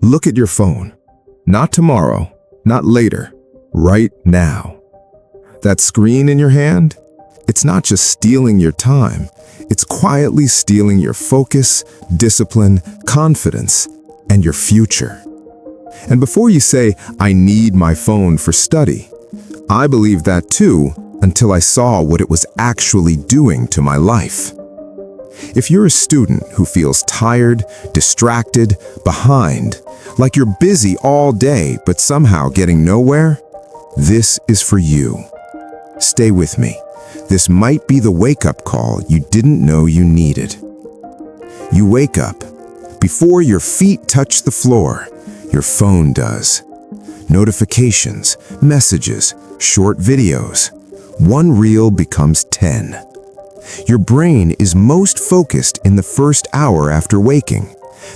Look at your phone. Not tomorrow, not later, right now. That screen in your hand, it's not just stealing your time, it's quietly stealing your focus, discipline, confidence, and your future. And before you say, "I need my phone for study," I believed that too until I saw what it was actually doing to my life. If you're a student who feels tired, distracted, behind, like you're busy all day but somehow getting nowhere, this is for you. Stay with me. This might be the wake-up call you didn't know you needed. You wake up. Before your feet touch the floor, your phone does. Notifications, messages, short videos. One reel becomes 10. Your brain is most focused in the first hour after waking.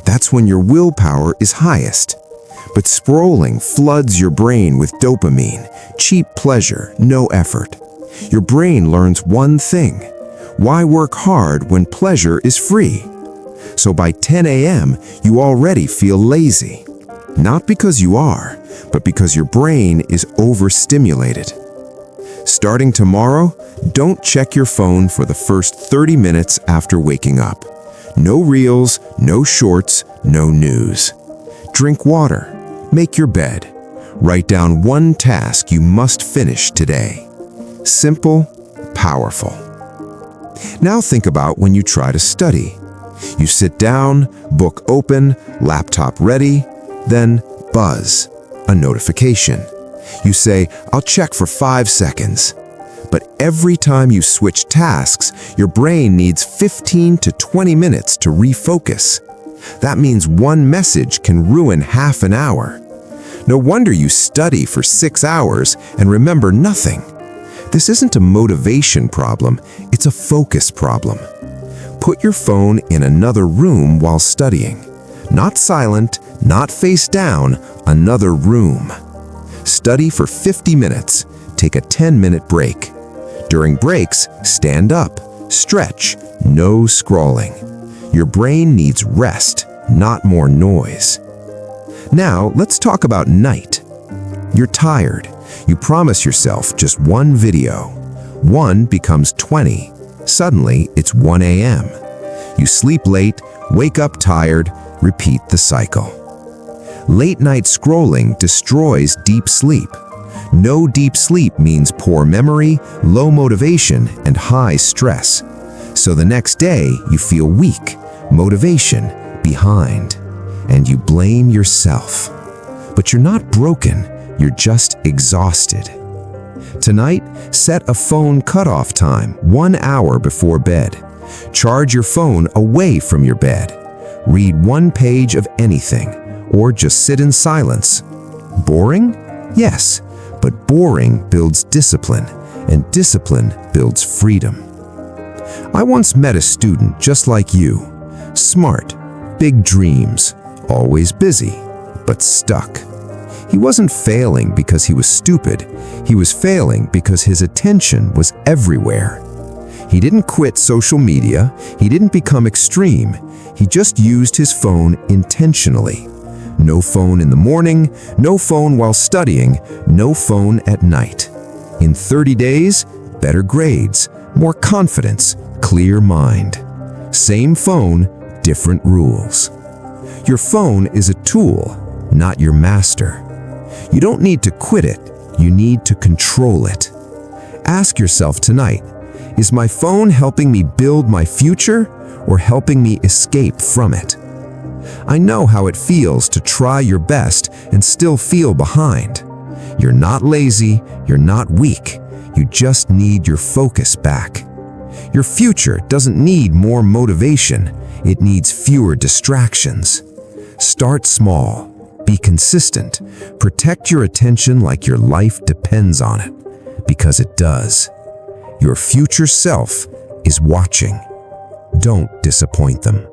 That's when your willpower is highest. But scrolling floods your brain with dopamine, cheap pleasure, no effort. Your brain learns one thing: why work hard when pleasure is free? So by 10 a.m., you already feel lazy. Not because you are, but because your brain is overstimulated. Starting tomorrow, don't check your phone for the first 30 minutes after waking up. No reels, no shorts, no news. Drink water. Make your bed. Write down one task you must finish today. Simple, powerful. Now think about when you try to study. You sit down, book open, laptop ready, then buzz, a notification. You say, "I'll check for 5 seconds." But every time you switch tasks, your brain needs 15 to 20 minutes to refocus. That means one message can ruin half an hour. No wonder you study for 6 hours and remember nothing. This isn't a motivation problem, it's a focus problem. Put your phone in another room while studying. Not silent, not face down, another room. Study for 50 minutes. Take a 10-minute break. During breaks, stand up, stretch, no scrolling. Your brain needs rest, not more noise. Now, let's talk about night. You're tired. You promise yourself just one video. 1 becomes 20. Suddenly, it's 1 a.m. You sleep late, wake up tired, repeat the cycle. Late night scrolling destroys deep sleep. No deep sleep means poor memory, low motivation, and high stress. So the next day, you feel weak, motivation, behind, and you blame yourself. But you're not broken, you're just exhausted. Tonight, set a phone cutoff time 1 hour before bed. Charge your phone away from your bed. Read 1 page of anything, or just sit in silence. Boring? Yes, but boring builds discipline, and discipline builds freedom. I once met a student just like you. Smart, big dreams, always busy, but stuck. He wasn't failing because he was stupid. He was failing because his attention was everywhere. He didn't quit social media. He didn't become extreme. He just used his phone intentionally. No phone in the morning, no phone while studying, no phone at night. In 30 days, better grades, more confidence, clear mind. Same phone, different rules. Your phone is a tool, not your master. You don't need to quit it, you need to control it. Ask yourself tonight, is my phone helping me build my future or helping me escape from it? I know how it feels to try your best and still feel behind. You're not lazy, you're not weak, you just need your focus back. Your future doesn't need more motivation, it needs fewer distractions. Start small, be consistent, protect your attention like your life depends on it, because it does. Your future self is watching. Don't disappoint them.